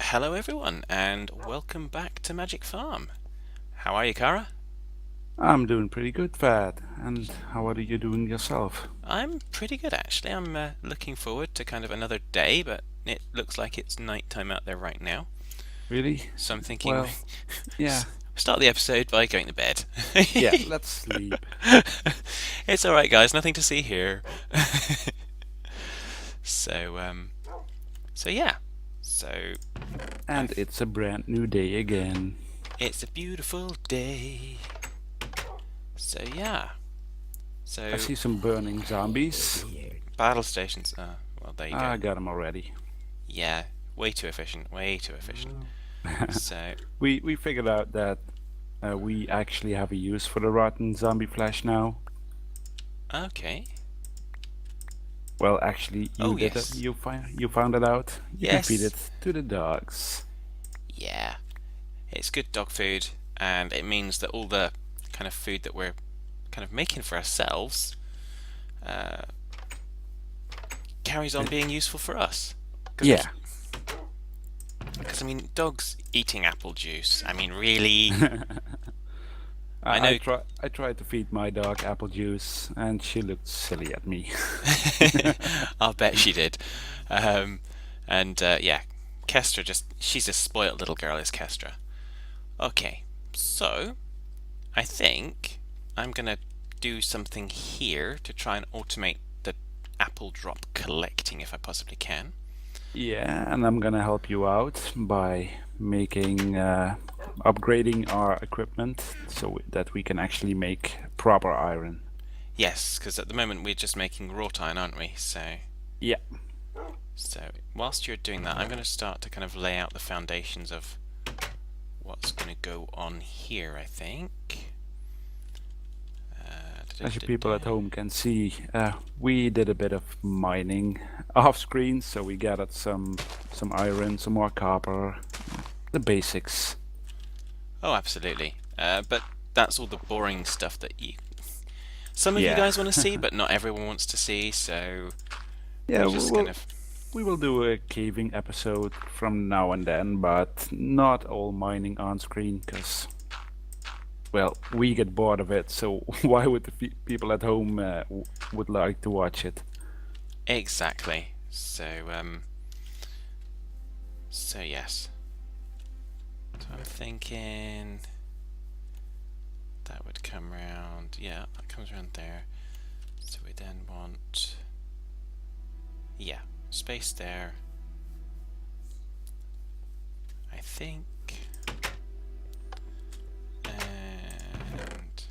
Hello everyone, and welcome back to Magic Farm. How are you, Cara? I'm doing pretty good, Fad. And how are you doing yourself? I'm pretty good actually. I'm looking forward to kind of another day, but it looks like it's night time out there right now. Really? So I'm thinking we Well, yeah, start the episode by going to bed. yeah, let's sleep. It's alright, guys, nothing to see here. So, so yeah. So, And I've, it's a brand new day again. it's a beautiful day. So, yeah. I So, see some burning zombies. battle stations. Well, there you go. I got them already. Yeah, way too efficient, way too efficient. So, We figured out that we actually have a use for the rotten zombie flesh now. okay. Well, actually, you Oh, did it. yes. You found it out. You can feed Yes. it to the dogs. Yeah. It's good dog food, and it means that all the kind of food that we're kind of making for ourselves uh, carries on Uh, being useful for us. yeah. Because, I mean, dogs eating apple juice. I mean, really? I I know. try I tried to feed my dog apple juice, and she looked silly at me. I'll bet she did. Um, and yeah, Kestra she's a spoilt little girl, is Kestra. Okay, so I think I'm gonna do something here to try and automate the apple drop collecting if I possibly can. Yeah, and I'm gonna help you out by making upgrading our equipment so that we can actually make proper iron. Yes, because at the moment we're just making wrought iron, aren't we? Yeah. So whilst you're doing that, I'm going to start to kind of lay out the foundations of what's going to go on here, I think. As you people at home can see, we did a bit of mining off screen, so we gathered some iron, some more copper, the basics. Oh, absolutely. But that's all the boring stuff that some of you Yeah. guys want to see, but not everyone wants to see. So Yeah, we we just kind will of we will do a caving episode from now and then, but not all mining on screen, because well, we get bored of it. So why would the people at home would like to watch it? exactly. So yes. So I'm thinking that would come round. Yeah, that comes around there. So we then want, yeah, space there. I think, and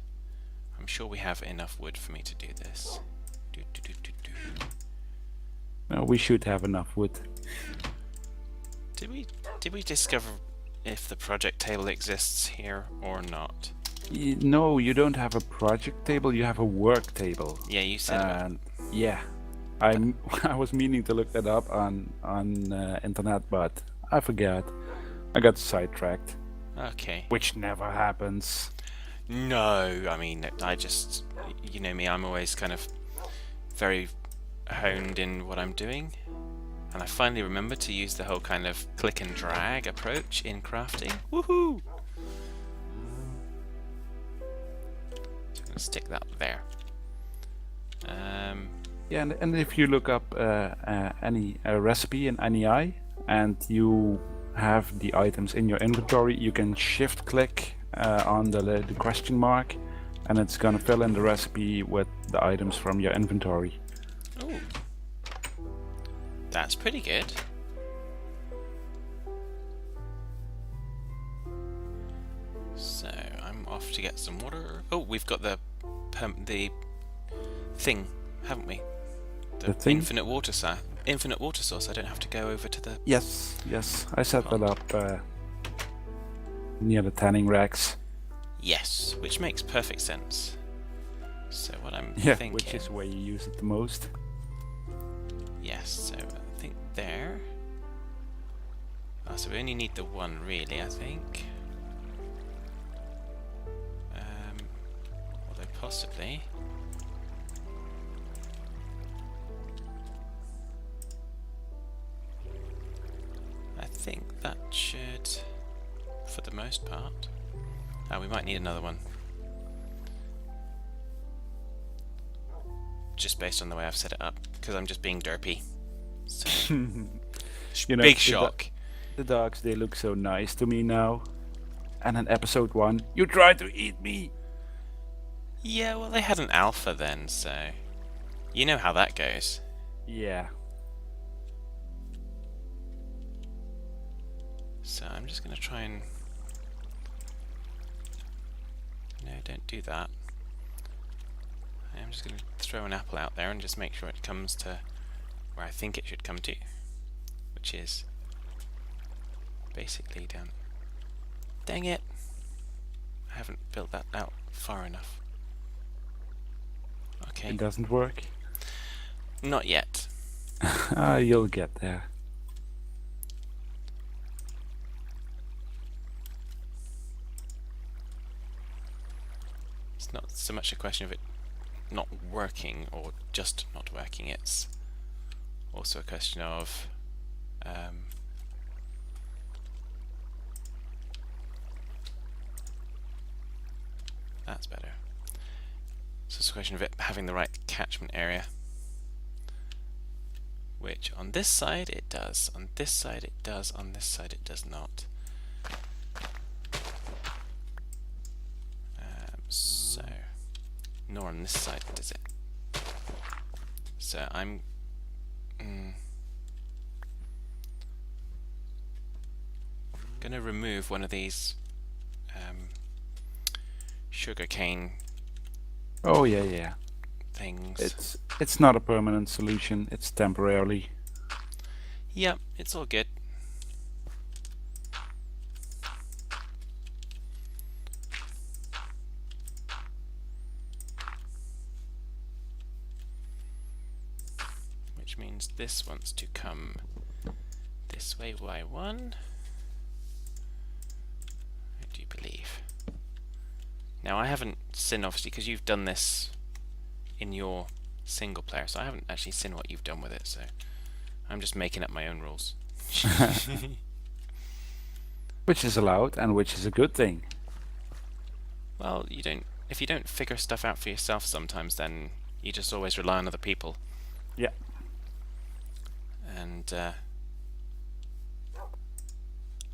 I'm sure we have enough wood for me to do this. Do, do, do, do, do. We should have enough wood. Did we did we discover if the project table exists here or not? No, you don't have a project table. You have a work table. Yeah, you said about And yeah, I'm I was meaning to look that up on internet, but I forgot. I got sidetracked, okay. which never happens. No, I mean I just you know me, I'm always kind of very honed in what I'm doing. And I finally remembered to use the whole kind of click and drag approach in crafting. Woohoo! So I'm going to stick that there. Yeah, and if you look up any recipe in NEI and you have the items in your inventory, you can shift click on the question mark, and it's gonna fill in the recipe with the items from your inventory. Oh, that's pretty good. So I'm off to get some water. Oh, we've got the thing, haven't we? The The thing? infinite water source. I don't have to go over to the Yes, yes. I set that pond. up near the tanning racks. Yes, which makes perfect sense. So what I'm Yeah, thinking, which is where you use it the most. yes. So I think there. So we only need the one, really. I think. Although possibly. think that should, for the most part. Oh, we might need another one. Just based on the way I've set it up, because I'm just being derpy. So, big shock. The dogs, they look so nice to me now. And in episode 1, you tried to eat me! Yeah, well, they had an alpha then, so you know how that goes. Yeah. So I'm just going to try and... No, don't do that. I'm just going to throw an apple out there and just make sure it comes to where I think it should come to, which is basically down. Dang it! I haven't built that out far enough. Okay. It doesn't work. Not yet. You'll get there. It's not so much a question of it not working or just not working, it's also a question of that's better. So it's a question of it having the right catchment area, which on this side it does, on this side it does, on this side it does not. So, nor on this side does it. So I'm gonna remove one of these sugarcane Oh yeah. things. It's not a permanent solution, it's temporarily. Yep, it's all good. Which means this wants to come this way, Y1. I do believe. Now I haven't seen, obviously, because you've done this in your single player, so I haven't actually seen what you've done with it, so I'm just making up my own rules. Which is allowed and which is a good thing. Well, if you don't figure stuff out for yourself sometimes, then you just always rely on other people. Yeah. And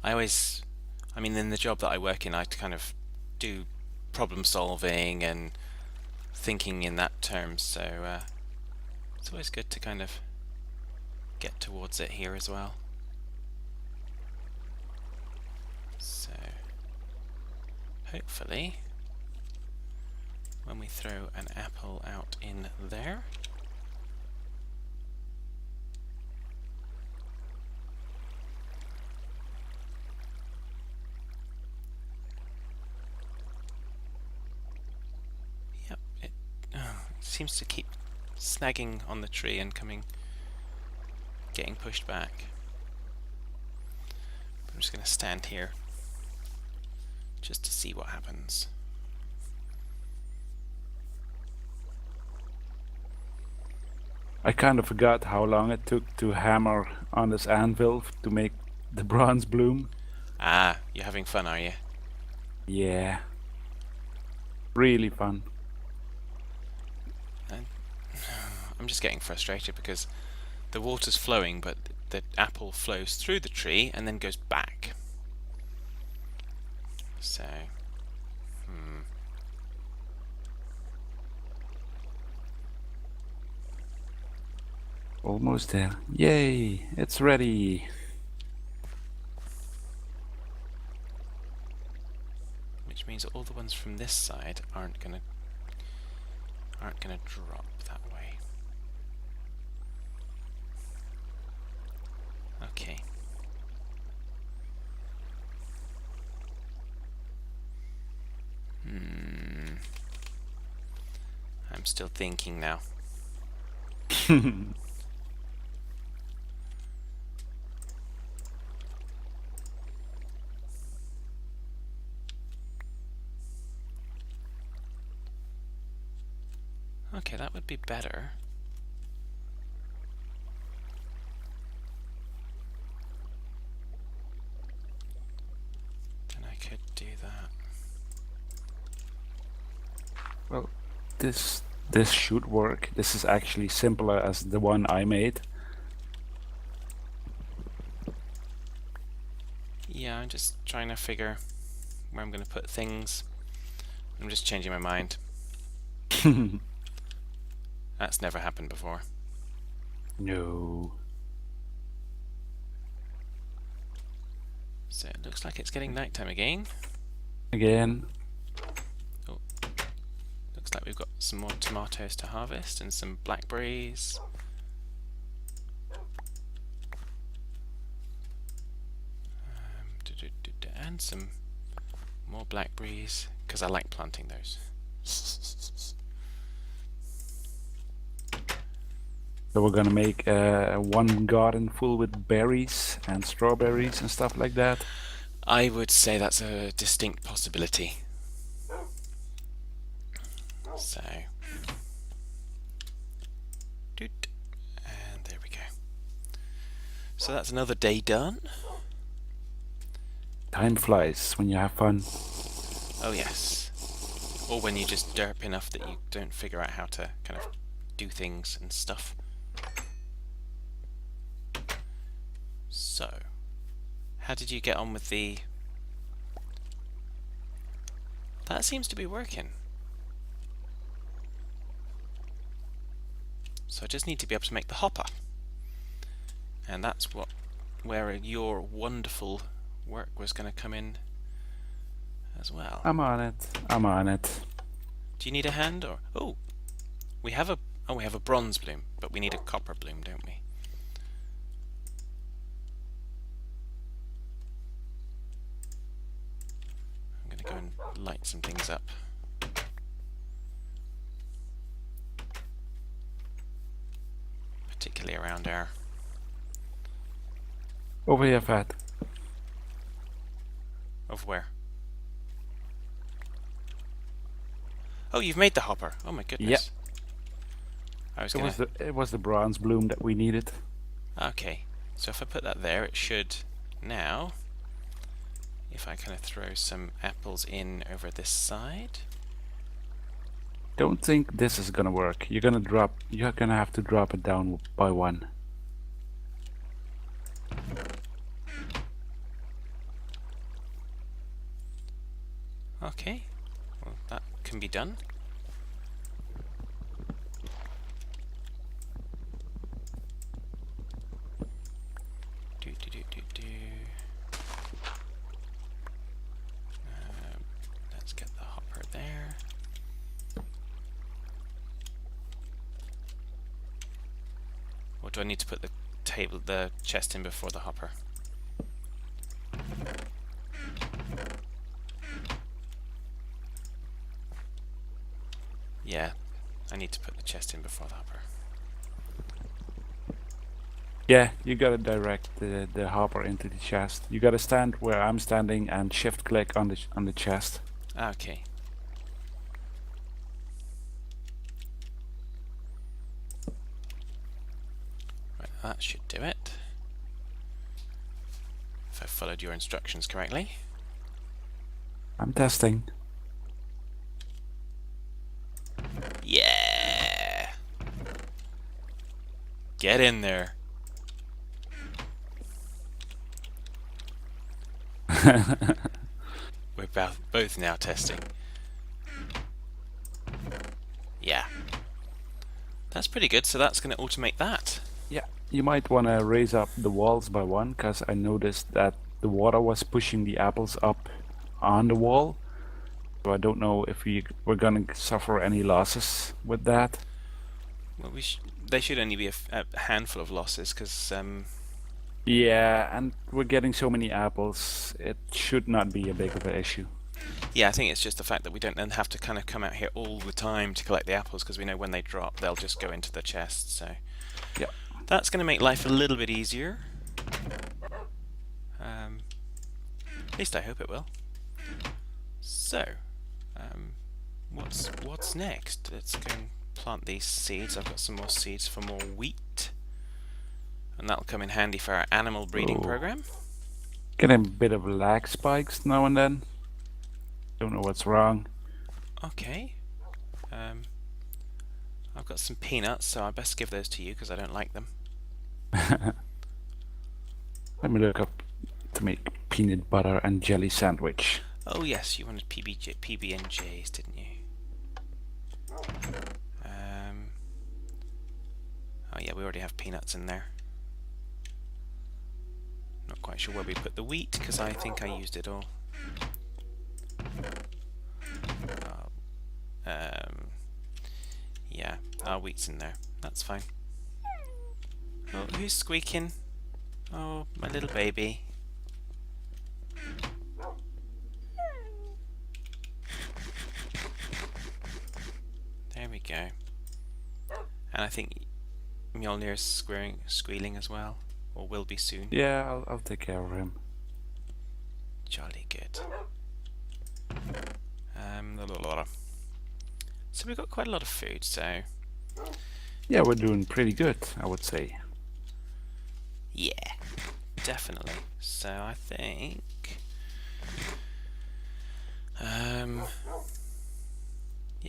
I mean, in the job that I work in, I kind of do problem solving and thinking in that terms, so it's always good to kind of get towards it here as well. So hopefully when we throw an apple out in there, yep, it seems to keep snagging on the tree and getting pushed back. I'm just going to stand here just to see what happens. I kind of forgot how long it took to hammer on this anvil to make the bronze bloom. Ah, you're having fun, are you? Yeah. Really fun. I'm just getting frustrated because the water's flowing, but the apple flows through the tree and then goes back. So, Almost there. Yay, it's ready. which means all the ones from this side aren't gonna drop that way. Okay. I'm still thinking now. Okay, that would be better. Well, this should work. This is actually simpler as the one I made. Yeah, I'm just trying to figure where I'm going to put things. I'm just changing my mind. That's never happened before. No. So it looks like it's getting nighttime again. Again. Oh, looks like we've got some more tomatoes to harvest and some blackberries. And some more blackberries, because I like planting those. So we're gonna make one garden full with berries and strawberries and stuff like that. I would say that's a distinct possibility. So, and there we go. So that's another day done. Time flies when you have fun. Oh yes. Or when you just derp enough that you don't figure out how to kind of do things and stuff. So, how did you get on with the... That seems to be working. So I just need to be able to make the hopper. And that's where your wonderful work was going to come in as well. I'm on it. I'm on it. Do you need a hand or... Oh, we have a bronze bloom, but we need a copper bloom, don't we? I'm going to go and light some things up. Particularly around our... Over here, Fat. Of where? Oh, you've made the hopper. Oh my goodness. Yep. I was It was the bronze bloom that we needed. Okay, so if I put that there, it should now, if I kind of throw some apples in over this side. Don't think this is gonna work. You're gonna have to drop it down by one. Okay, well that can be done. Let's get the hopper there. Or do I need to put the chest in before the hopper? Yeah, I need to put the chest in before the hopper. Yeah, you gotta direct the hopper into the chest. You gotta stand where I'm standing and shift click on the chest. Okay. Right, that should do it. If I followed your instructions correctly. I'm testing. Yeah! Get in there. We're both now testing. Yeah. That's pretty good, so that's going to automate that. Yeah, you might want to raise up the walls by one, because I noticed that the water was pushing the apples up on the wall. So I don't know if we're going to suffer any losses with that. Well, they should only be a handful of losses, because... Yeah, and we're getting so many apples, it should not be a big of an issue. Yeah, I think it's just the fact that we don't then have to kind of come out here all the time to collect the apples, because we know when they drop, they'll just go into the chest, so... Yeah. That's going to make life a little bit easier. At least I hope it will. So, what's next? Let's go and plant these seeds. I've got some more seeds for more wheat. And that'll come in handy for our animal breeding program. Getting a bit of lag spikes now and then. Don't know what's wrong. Okay. I've got some peanuts, so I best give those to you because I don't like them. Let me look up to make peanut butter and jelly sandwich. Oh yes, you wanted PB&Js, didn't you? Oh yeah, we already have peanuts in there. Not quite sure where we put the wheat because I think I used it all. Yeah, our wheat's in there. That's fine. Oh, who's squeaking? Oh, my little baby. There we go. And I think Mjolnir's squealing as well, or will be soon. Yeah, I'll take care of him. Jolly good. So we've got quite a lot of food, so... Yeah, we're doing pretty good, I would say. Yeah, definitely. So I think... yeah,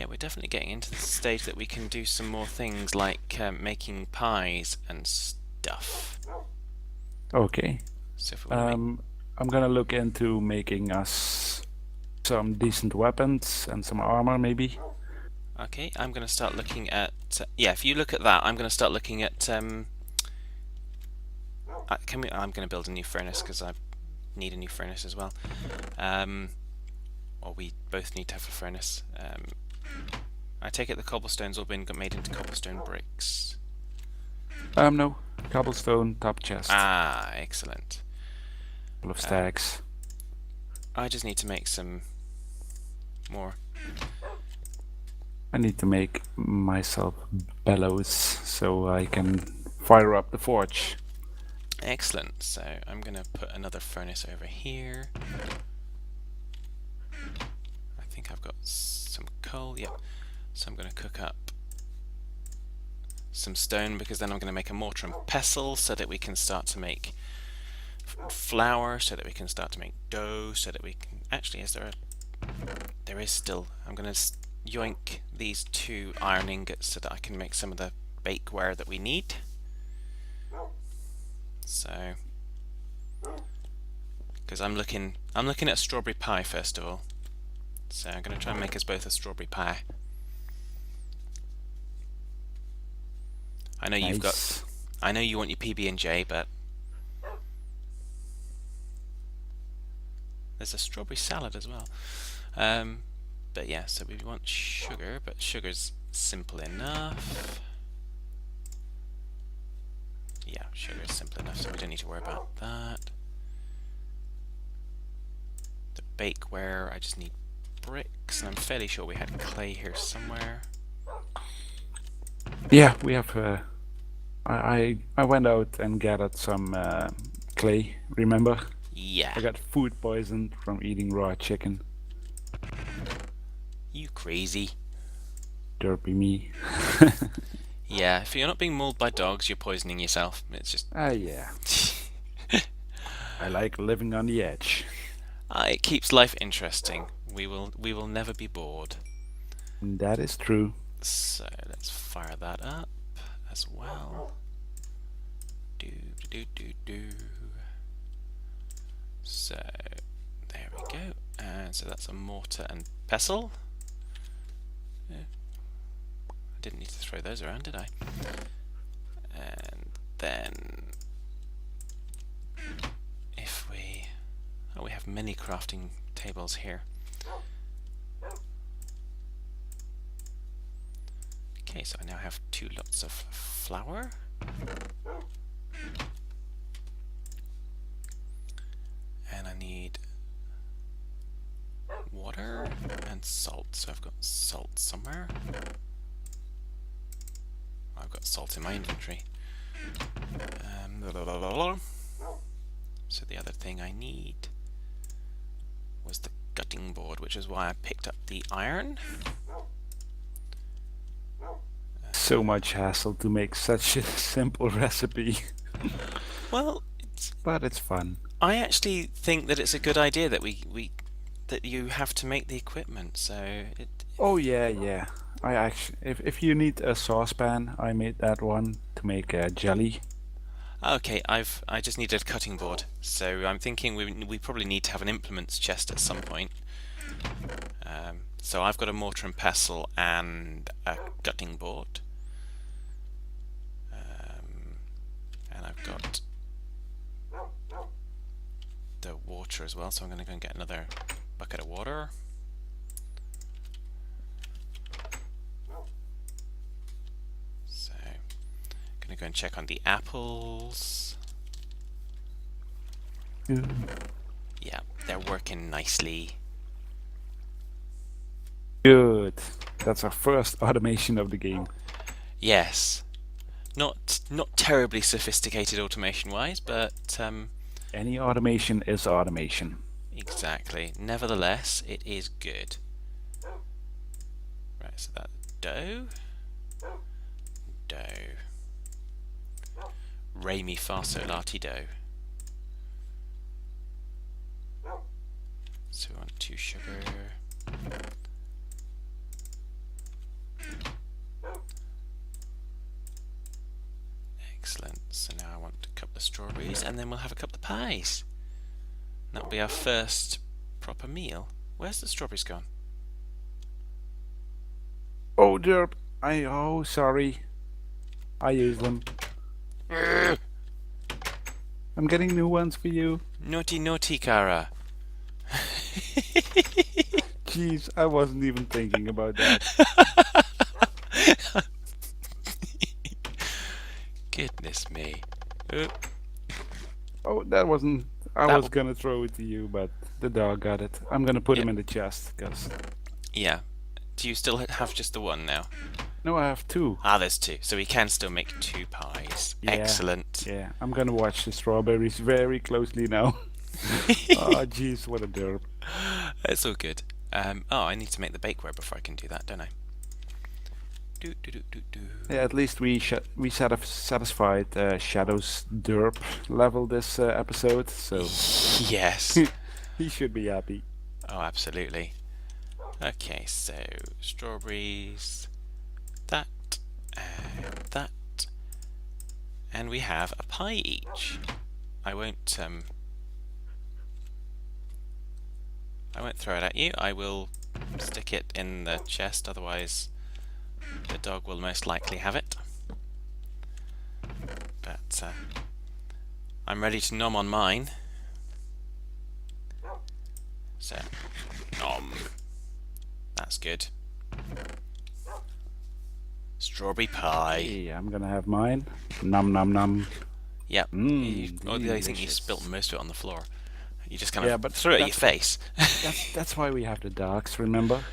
we're definitely getting into the stage that we can do some more things like making pies and stuff. Okay. So if we I'm gonna look into making us some decent weapons and some armor, maybe. Okay, I'm going to start looking at... yeah, if you look at that, I'm going to start looking at... I'm going to build a new furnace because I need a new furnace as well. Or we both need to have a furnace. I take it the cobblestone's all been made into cobblestone bricks. No. Cobblestone, top chest. Ah, excellent. Full of stacks. I just need to make some more. I need to make myself bellows so I can fire up the forge. Excellent. So I'm going to put another furnace over here. I think I've got some coal. Yep. So I'm going to cook up some stone because then I'm going to make a mortar and pestle so that we can start to make flour, so that we can start to make dough, so that we can... Actually, is there a... There is still... I'm going to yoink these 2 iron ingots so that I can make some of the bakeware that we need. So... Because I'm looking at strawberry pie first of all. So I'm going to try and make us both a strawberry pie. I know Nice. you've got... I know you want your PB&J, but... There's a strawberry salad as well. But yeah, so we want sugar, but sugar's simple enough. Yeah, sugar's simple enough, so we don't need to worry about that. The bakeware, I just need bricks, and I'm fairly sure we had clay here somewhere. Yeah, we have... I went out and gathered some clay, remember? Yeah. I got food poisoned from eating raw chicken. You crazy. Derpy me. Yeah, if you're not being mauled by dogs, you're poisoning yourself. It's just... Yeah. I like living on the edge. It keeps life interesting. We will never be bored. That is true. So let's fire that up as well. Do. So there we go. And so that's a mortar and pestle. Yeah. I didn't need to throw those around, did I? And then if we... Oh, we have many crafting tables here. Okay, so I now have 2 lots of flour. And I need water and salt. So I've got salt somewhere. I've got salt in my inventory. So the other thing I need was the gutting board, which is why I picked up the iron. So much hassle to make such a simple recipe. Well, but it's fun. I actually think that it's a good idea that that you have to make the equipment. So Oh yeah. I actually, if you need a saucepan, I made that one to make jelly. Okay, I just needed a cutting board, so I'm thinking we probably need to have an implements chest at some point. So I've got a mortar and pestle and a cutting board, and I've got the water as well. So I'm going to go and get another bucket of water. So I'm going to go and check on the apples. Yeah, they're working nicely. Good. That's our first automation of the game. Yes, not terribly sophisticated automation wise, but Any automation is automation. exactly. Nevertheless, it is good. Right, so that dough. Re mi fa sol la ti do. So we want 2 sugar. Excellent. So now I want a couple of strawberries, and then we'll have a couple of pies. That'll be our first proper meal. Where's the strawberries gone? Oh, derp. Sorry. I used them. I'm getting new ones for you. Naughty, naughty, Cara. Jeez, I wasn't even thinking about that. Goodness me. Oh, that wasn't. I That was gonna throw it to you, but the dog got it. I'm gonna put Yeah. him in the chest, because. Yeah. Do you still have just the one now? No, I have 2. Ah, there's 2. So we can still make 2 pies. Yeah. Excellent. Yeah, I'm gonna watch the strawberries very closely now. Oh, jeez, what a derp. It's all good. I need to make the bakeware before I can do that, don't I? Yeah, at least we satisfied Shadow's derp level this episode, so Yes. he should be happy. Oh, absolutely. Okay, so strawberries, that, and that, and we have a pie each. I won't throw it at you. I will stick it in the chest, otherwise the dog will most likely have it. But I'm ready to nom on mine. So, nom. That's good. Strawberry pie. Yeah, I'm gonna have mine. Num num num. Yep. The only thing you Delicious. spilt most of it on the floor. You just kind Yeah, of but threw it at your face. That's why we have the dogs, remember? 'Cause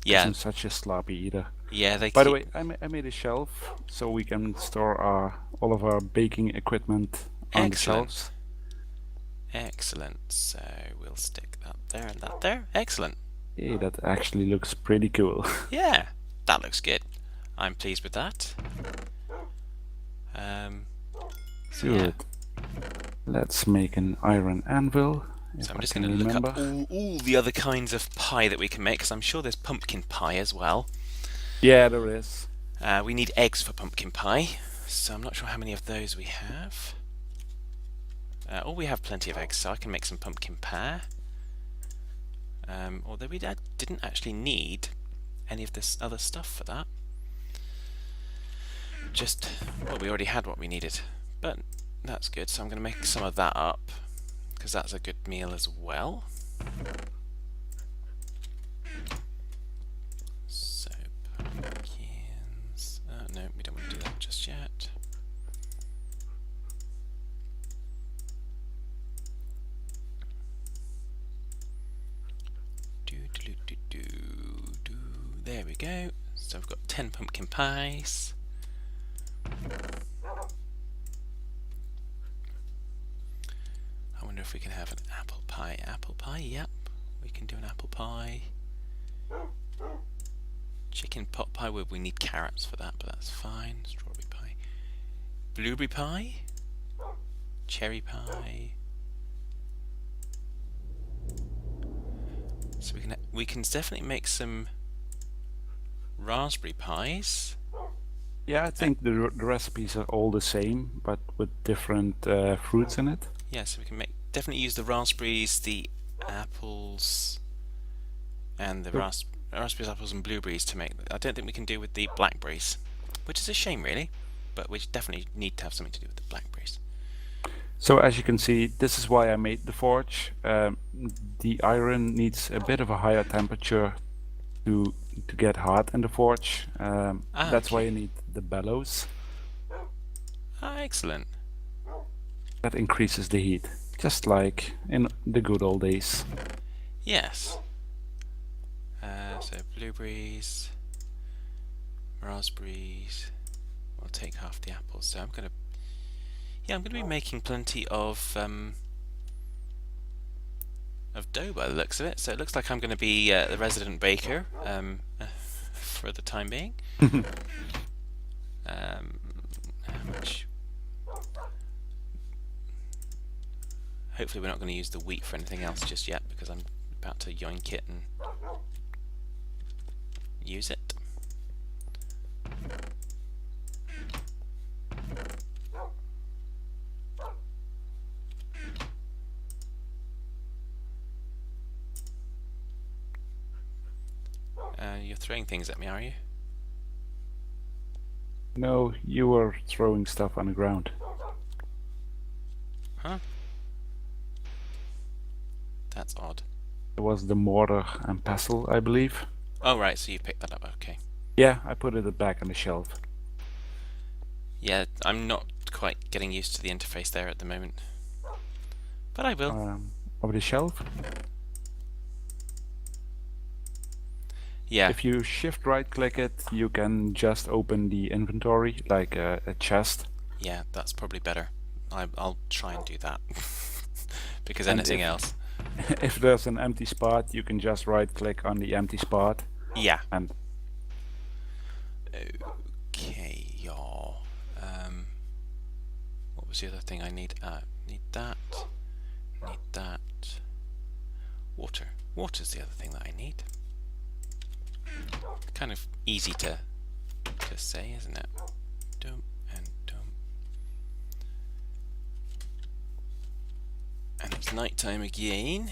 Yeah. I'm such a sloppy eater. Yeah, they By keep... the way, I made a shelf so we can store all of our baking equipment on the Excellent. shelves. Excellent. So we'll stick that there and that there. Excellent. Yeah, that actually looks pretty cool. Yeah, that looks good. I'm pleased with that. So yeah. Good. Let's make an iron anvil. So if I'm I just can going to look remember. up all the other kinds of pie that we can make, because I'm sure there's pumpkin pie as well. Yeah, there is. We need eggs for pumpkin pie, so I'm not sure how many of those we have. We have plenty of eggs, so I can make some pumpkin pie. Although we didn't actually need any of this other stuff for that. Well, we already had what we needed, but that's good. So I'm going to make some of that up, because that's a good meal as well. So, pumpkins... no, we don't want to do that just yet. There we go. So I've got 10 pumpkin pies. I wonder if we can have an apple pie. Apple pie, yep. We can do an apple pie. Chicken pot pie, we need carrots for that, but that's fine. Strawberry pie. Blueberry pie. Cherry pie. So we can definitely make some raspberry pies. Yeah, I think the recipes are all the same, but with different fruits in it. Yeah, so we can definitely use the raspberries, the apples, and the So, raspberries, apples, and blueberries to make. I don't think we can do with the blackberries, which is a shame, really. But we definitely need to have something to do with the blackberries. so as you can see, this is why I made the forge. The iron needs a bit of a higher temperature to get hot in the forge. That's why Okay. you need the bellows. Excellent. That increases the heat, just like in the good old days. Yes. So blueberries, raspberries. We'll take half the apples. So I'm gonna be making plenty of dough by the looks of it. So it looks like I'm going to be the resident baker for the time being. How much? Hopefully we're not going to use the wheat for anything else just yet, because I'm about to yoink it and use it. You're throwing things at me, are you? No, you were throwing stuff on the ground. Huh? That's odd. It was the mortar and pestle, I believe. Oh, right, so you picked that up, okay. Yeah, I put it back on the shelf. Yeah, I'm not quite getting used to the interface there at the moment. But I will. Over the shelf. Yeah. If you shift right click it, you can just open the inventory like a chest. Yeah, that's probably better. I'll try and do that. Because And anything else. If there's an empty spot, you can just right click on the empty spot. Yeah. And okay, y'all. What was the other thing I need? Need that. Need that. Water. Water's the other thing that I need. Kind of easy to say, isn't it? Dump and dump. And it's nighttime again.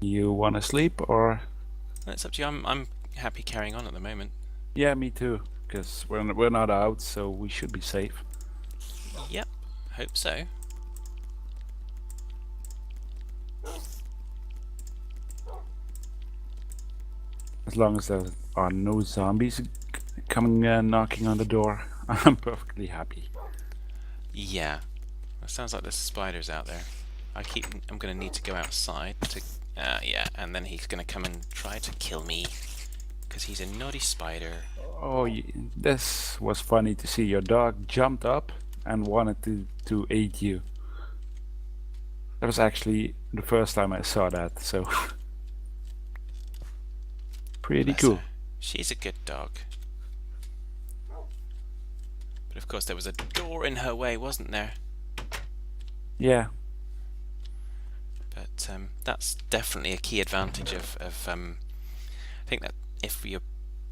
you wanna sleep or? It's up to you. I'm happy carrying on at the moment. Yeah, me too. Because we're not out, so we should be safe. Yep, hope so. As long as there are no zombies coming knocking on the door, I'm perfectly happy. Yeah, it sounds like there's spiders out there. I'm gonna need to go outside to, yeah, and then he's gonna come and try to kill me, because he's a naughty spider. Oh, this was funny to see. Your dog jumped up and wanted to aid you. That was actually the first time I saw that, so pretty Bless cool. her. She's a good dog. But of course there was a door in her way, wasn't there? Yeah. But that's definitely a key advantage of I think that if you're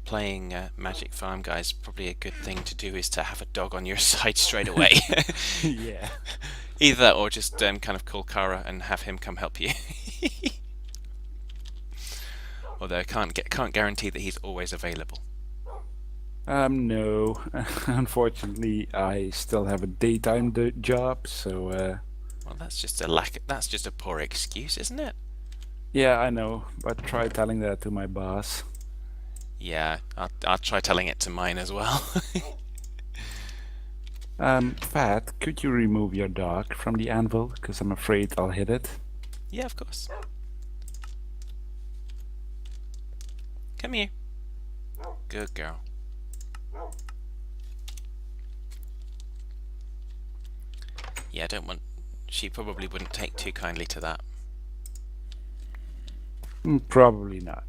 playing Magic Farm, guys, probably a good thing to do is to have a dog on your side straight away. Yeah. Either that, or just kind of call Cara and have him come help you. Although I can't guarantee that he's always available. No. Unfortunately, I still have a daytime job, so Well, that's just a poor excuse, isn't it? yeah, I know, but try telling that to my boss. Yeah, I'll try telling it to mine as well. Fat, could you remove your dog from the anvil? Because I'm afraid I'll hit it. Yeah, of course. Come here. Good girl. Yeah, I don't want... She probably wouldn't take too kindly to that. Probably not.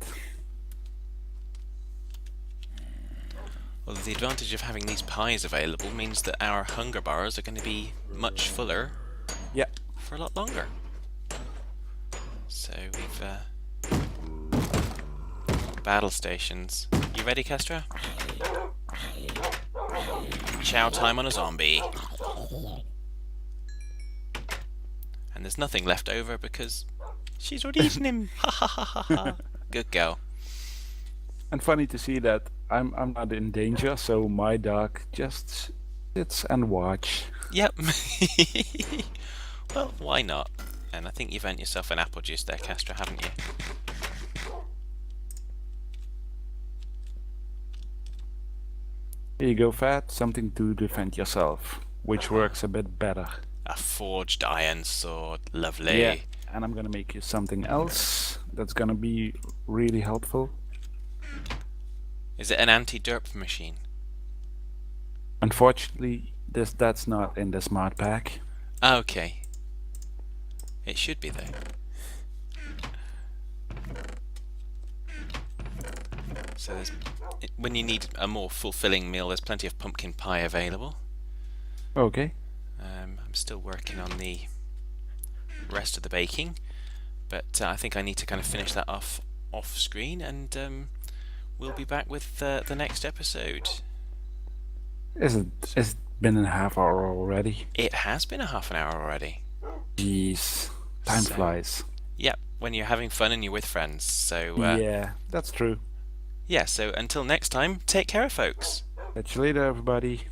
Well, the advantage of having these pies available means that our hunger bars are going to be much fuller. Yeah. For a lot longer. So we've battle stations. You ready, Kestra? Chow time on a zombie. And there's nothing left over because she's already eaten him. Ha ha ha ha ha. Good girl. And funny to see that I'm not in danger, so my dog just sits and watch. Yep. Well, why not? And I think you've earned yourself an apple juice there, Kestra, haven't you? Here you go, Fat. Something to defend yourself, which works a bit better. A forged iron sword. Lovely. Yeah, and I'm gonna make you something else that's gonna be really helpful. Is it an anti-derp machine? Unfortunately, that's not in the smart pack. Okay. It should be though. So there's, when you need a more fulfilling meal, there's plenty of pumpkin pie available. Okay. I'm still working on the rest of the baking, but I think I need to kind of finish that off screen, and we'll be back with the next episode. It's been a half hour already. It has been a half an hour already. Jeez, time flies. Yep, when you're having fun and you're with friends. So yeah, that's true. Yeah, so until next time, take care, folks. Catch you later, everybody.